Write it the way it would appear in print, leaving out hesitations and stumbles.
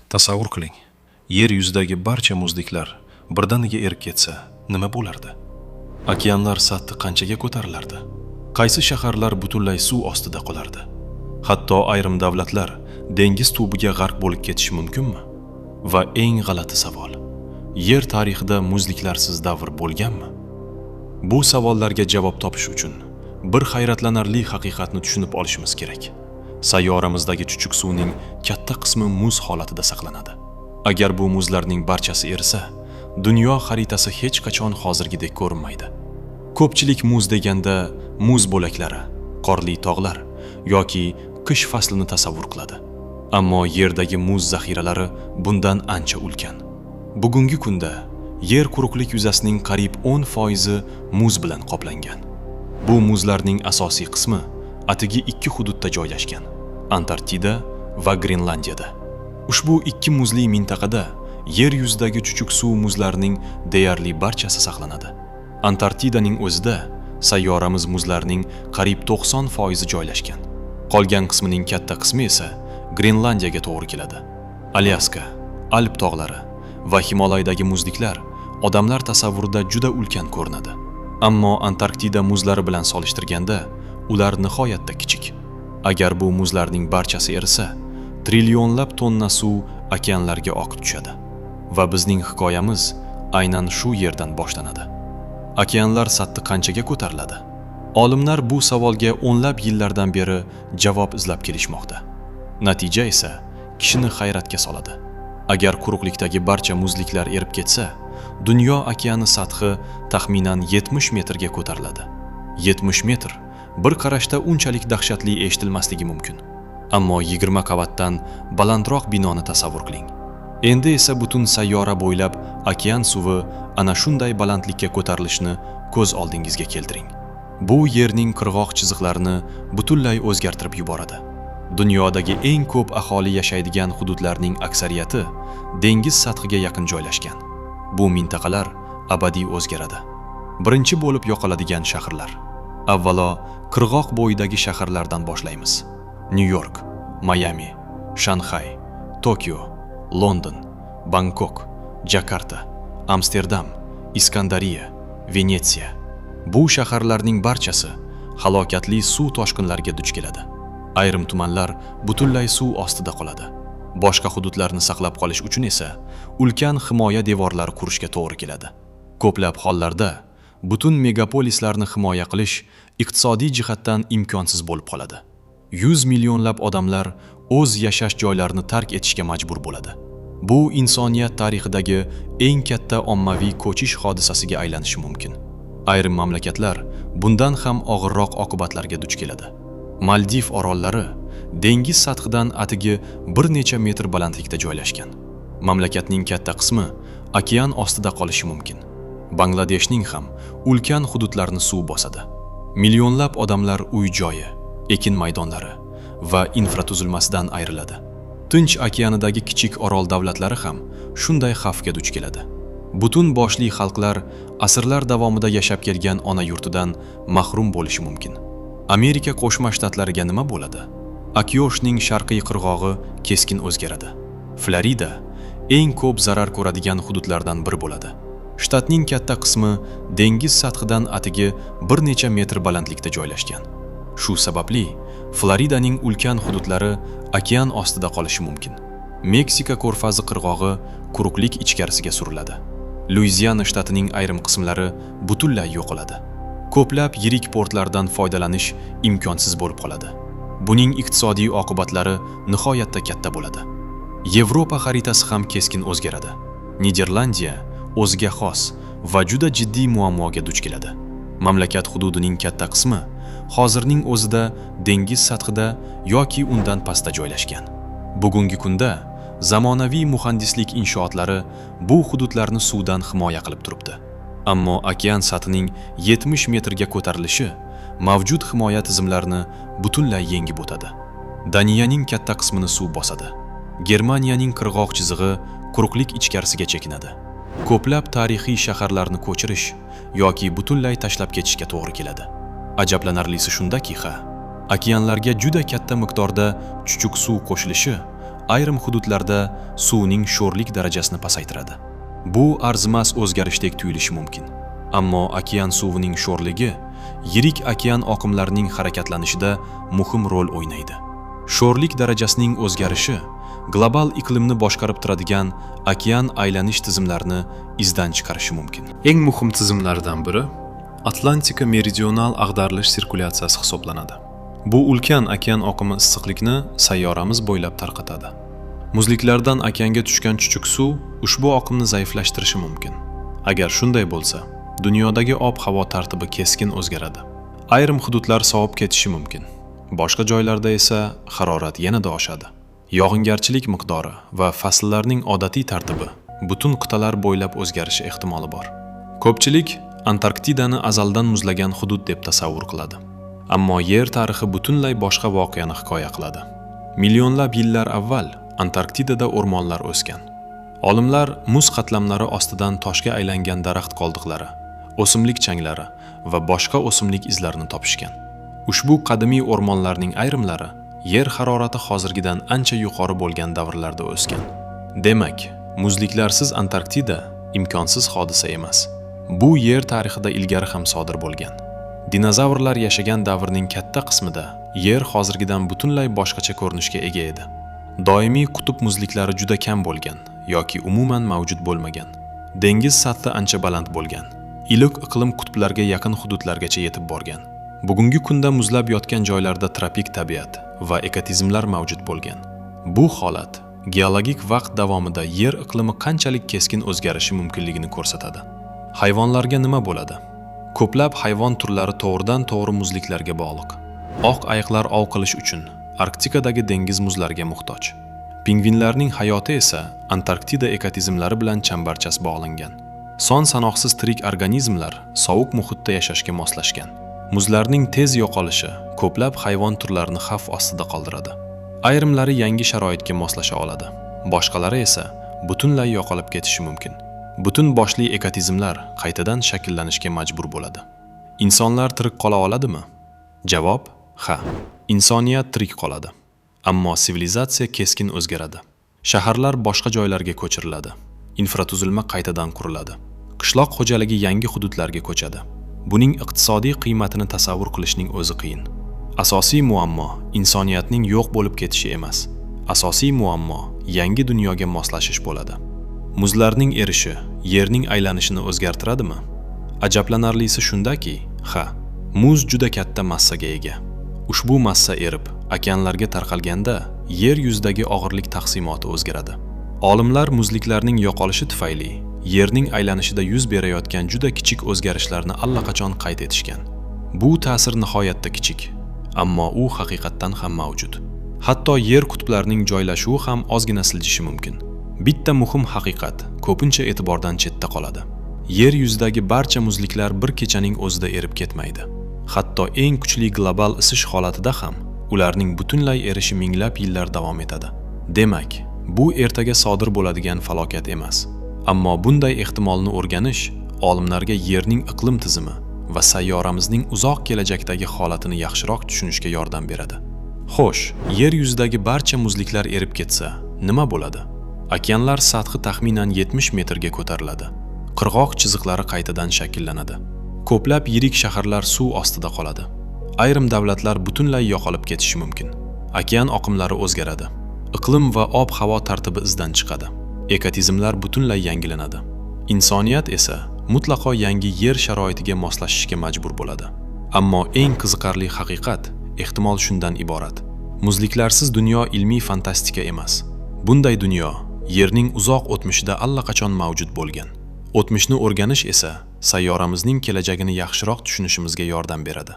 Tasavvur qiling, yer yuzidagi barcha muzliklar birdaniga erib ketsa, nima bo'lardi? Okeanlar sathi qanchaga ko'tarilardi? Qaysi shaharlar butunlay suv ostida qolardi? Hatto ayrim davlatlar dengiz tubiga g'arq bo'lib ketishi mumkinmi? Va eng g'alati savol, yer tarixida muzliklarsiz davr bo'lganmi? Bu savollarga javob topish uchun bir hayratlanarli haqiqatni tushunib olishimiz kerak. Sayyoramizdagi chuchuk suvning katta qismi muz holatida saqlanadi. Agar bu muzlarning barchasi erisa, dunyo xaritasi hech qachon hozirgidek ko'rinmaydi. Ko'pchilik muz deganda muz bo'laklari, qorli tog'lar yoki qish faslini tasavvur qiladi. Ammo yerdagi muz zaxiralari bundan ancha ulkan. Bugungi kunda yer quruqlik yuzasining qariyb 10% muz bilan qoplangan. Bu muzlarning asosiy qismi atigi ikki hududda joylashgan: Antarktida va Grenlandiyada. Ushbu ikki muzli mintaqada yer yuzidagi chuchuk suv muzlarining deyarli barchasi saqlanadi. Antarktidaning o'zida sayyoramiz muzlarining qariyb 90% joylashgan. Qolgan qismining katta qismi esa Grenlandiyaga to'g'ri keladi. Alyaska, Alp tog'lari va Himolaydagi muzliklar odamlar tasavvurida juda ulkan ko'rinadi. Ammo Antarktida muzlari bilan solishtirganda ular nihoyatda kichik. Agar bu muzlarning barchasi erisa, trillionlab tonna suv okeanlarga oqib tushadi. Va bizning hikoyamiz aynan shu yerdan boshlanadi. Okeanlar sathi qanchaga ko'tariladi? Olimlar bu savolga o'nlab yillardan beri javob izlab kelishmoqda. Natija esa kishini hayratga soladi. Agar quruqlikdagi barcha muzliklar erib ketsa, dunyo okeani sathi taxminan 70 metrga ko'tariladi. 70 metr bir qarashda unchalik dahshatli eshitilmasligi mumkin. Ammo 20 qavatdan balandroq binoni tasavvur qiling. Endi esa butun sayyora bo'ylab okean suvi ana shunday balandlikka ko'tarilishini ko'z oldingizga keltiring. Bu yerning qirg'oq chiziqlarini butunlay o'zgartirib yuboradi. Dunyodagi eng ko'p aholi yashaydigan hududlarning aksariyati dengiz sathiga yaqin joylashgan. Bu mintaqalar abadiy o'zgaradi. Birinchi bo'lib yo'qoladigan shaharlar. Avvalo, qirg'oq bo'yidagi shaharlardan boshlaymiz. New York, Miami, Shanxay, Tokio, London, Bangkok, Jakarta, Amsterdam, Iskandariya, Venetsiya. Bu shaharlarning barchasi halokatli suv toshqinlariga duch keladi. Ayrim tumanlar butunlay suv ostida qoladi. Boshqa hududlarni saqlab qolish uchun esa ulkan himoya devorlari qurishga to'g'ri keladi. Ko'plab hollarda butun megapolislarni himoya qilish iqtisodiy jihatdan imkonsiz bo'lib qoladi. 100 millionlab odamlar o'z yashash joylarini tark etishga majbur bo'ladi. Bu insoniyat tarixidagi eng katta ommaviy ko'chish hodisasiga aylanishi mumkin. Ayrim mamlakatlar bundan ham og'irroq oqibatlarga duch keladi. Maldiv orollari dengiz sathidan atigi bir necha metr balandlikda joylashgan. Mamlakatning katta qismi okean ostida qolishi mumkin. Bangladeshning ham ulkan hududlarini suv bosadi. Millionlab odamlar uy-joyi, ekin maydonlari va infratuzilmasidan ayriladi. Tinch okeanidagi kichik orol davlatlari ham shunday xavfga duch keladi. Butun boshli xalqlar asrlar davomida yashab kelgan ona yurtidan mahrum bo'lishi mumkin. Amerika Qo'shma Shtatlariga nima bo'ladi? Akyoshning sharqiy qirg'og'i keskin o'zgaradi. Florida eng ko'p zarar ko'radigan hududlardan biri bo'ladi. Shtatning katta qismi dengiz sathidan atigi bir necha metr balandlikda joylashgan. Shu sababli Floridaning ulkan hududlari okean ostida qolishi mumkin. Meksika ko'rfazi qirg'og'i quruqlik ichkarisiga suriladi. Luiziana shtatining ayrim qismlari butunlay yo'qoladi. Ko'plab yirik portlardan foydalanish imkonsiz bo'lib qoladi. Buning iqtisodiy oqibatlari nihoyatda katta bo'ladi. Yevropa xaritasi ham keskin o'zgaradi. Niderlandiya o'ziga xos va juda jiddiy muammoga duch keladi. Mamlakat hududining katta qismi hozirning o'zida dengiz sathida yoki undan pastda joylashgan. Bugungi kunda zamonaviy muhandislik inshootlari bu hududlarni suvdan himoya qilib turibdi. Ammo okean sathining 70 metrga ko'tarilishi mavjud himoya tizimlarini butunlay yengib o'tadi. Daniyaning katta qismini suv bosadi. Germaniyaning qirg'oq chizig'i quruqlik ichkarisiga chekinadi. Ko'plab tarixiy shaharlarni ko'chirish yoki butunlay tashlab ketishga to'g'ri keladi. Ajablanarlisi shundaki, okeanlarga juda katta miqdorda chuchuk suv qo'shilishi ayrim hududlarda suvning sho'rlik darajasini pasaytiradi. Bu arzimas o'zgarishdek tuyulishi mumkin. Ammo okean suvining sho'rligi yirik okean oqimlarining harakatlanishida muhim rol o'ynaydi. Sho'rlik darajasining o'zgarishi global iqlimni boshqarib turadigan okean aylanish tizimlarini izdan chiqarishi mumkin. Eng muhim tizimlardan biri Atlantika meridional ag'darilish sirkulyatsiyasi hisoblanadi. Bu ulkan okean oqimi issiqlikni sayyoramiz bo'ylab tarqatadi. Muzliklardan okeanga tushgan chuchuk suv ushbu oqimni zaiflashtirishi mumkin. Agar shunday bo'lsa, dunyodagi ob-havo tartibi keskin o'zgaradi. Ayrim hududlar sovib ketishi mumkin. Boshqa joylarda esa harorat yanada oshadi. Yog'ingarchilik miqdori va fasllarning odatiy tartibi butun qit'alar bo'ylab o'zgarishi ehtimoli bor. Ko'pchilik Antarktidani azaldan muzlagan hudud deb tasavvur qiladi. Ammo yer tarixi butunlay boshqa voqeani hikoya qiladi. Millionlab yillar avval Antarktidada o'rmonlar o'sgan. Olimlar muz qatlamlari ostidan toshga aylangan daraxt qoldiqlari, o'simlik changlari va boshqa o'simlik izlarini topishgan. Ushbu qadimiy o'rmonlarning ayrimlari yer harorati hozirgidan ancha yuqori bo'lgan davrlarda o'sgan. Demak, muzliklarsiz Antarktida imkonsiz hodisa emas. Bu yer tarixida ilgari ham sodir bo'lgan. Dinozavrlar yashagan davrning katta qismida yer hozirgidan butunlay boshqacha ko'rinishga ega edi. Doimiy qutb muzliklari juda kam bo'lgan yoki umuman mavjud bo'lmagan. Dengiz sathi ancha baland bo'lgan. Iliq iqlim qutblarga yaqin hududlargacha yetib borgan. Bugungi kunda muzlab yotgan joylarda tropik tabiat va ekotizmlar mavjud bo'lgan. Bu holat geologik vaqt davomida yer iqlimi qanchalik keskin o'zgarishi mumkinligini ko'rsatadi. Hayvonlarga nima bo'ladi? Ko'plab hayvon turlari to'g'ridan-to'g'ri muzliklarga bog'liq. Oq ayiqlar ov qilish uchun Arktikadagi dengiz muzlariga muhtoj. Pingvinlarning hayoti esa Antarktida ekotizmlari bilan chambarchas bog'langan. Son sanoqsiz tirik organizmlar sovuq muhitda yashashga moslashgan. Muzlarning tez yo'qolishi ko'plab hayvon turlarini xavf ostida qoldiradi. Ayrimlari yangi sharoitga moslasha oladi, boshqalari esa butunlay yo'qolib ketishi mumkin. Butun boshli ekotizmlar qaytadan shakllanishga majbur bo'ladi. Insonlar tirik qola oladimi? Javob: ha. Insoniyat tirik qoladi. Ammo sivilizatsiya keskin o'zgaradi. Shaharlar boshqa joylarga ko'chiriladi. Infratuzilma qaytadan quriladi. Qishloq xo'jaligi yangi hududlarga ko'chadi. Buning iqtisodiy qiymatini tasavvur qilishning o'zi qiyin. Asosiy muammo insoniyatning yo'q bo'lib ketishi emas. Asosiy muammo yangi dunyoga moslashish bo'ladi. Muzlarning erishi yerning aylanishini o'zgartiradimi? Ajablanarlisi shundaki, ha, muz juda katta massaga ega. Ushbu massa erib, okeanlarga tarqalganda yer yuzidagi og'irlik taqsimoti o'zgaradi. Olimlar muzliklarning yo'qolishi tufayli yerning aylanishida yuz berayotgan juda kichik o'zgarishlarni allaqachon qayd etishgan. Bu ta'sir nihoyatda kichik, ammo u haqiqatdan ham mavjud. Hatto yer qutblarining joylashuvi ham ozgina siljishi mumkin. Bitta muhim haqiqat ko'pincha e'tibordan chetda qoladi. Yer yuzidagi barcha muzliklar bir kechaning o'zida erib ketmaydi. Hatto eng kuchli global isish holatida ham ularning butunlay erishi minglab yillar davom etadi. Demak, bu ertaga sodir bo'ladigan falokat emas. Ammo bunday ehtimolni o'rganish olimlarga yerning iqlim tizimi va sayyoramizning uzoq kelajakdagi holatini yaxshiroq tushunishga yordam beradi. Xo'sh, yer yuzidagi barcha muzliklar erib ketsa, nima bo'ladi? Okeanlar sathi taxminan 70 metrga ko'tariladi. Qirg'oq chiziqlari qaytadan shakllanadi. Ko'plab yirik shaharlar suv ostida qoladi. Ayrim davlatlar butunlay yo'qolib ketishi mumkin. Okean oqimlari o'zgaradi. Iqlim va ob-havo tartibi izdan chiqadi. Ekotizmlar butunlay yangilanadi. Insoniyat esa mutlaqo yangi yer sharoitiga moslashishga majbur bo'ladi. Ammo eng qiziqarli haqiqat ehtimol shundan iborat. Muzliklarsiz dunyo ilmiy fantastika emas. Bunday dunyo yerning uzoq o'tmishida allaqachon mavjud bo'lgan. O'tmishni o'rganish esa sayyoramizning kelajagini yaxshiroq tushunishimizga yordam beradi.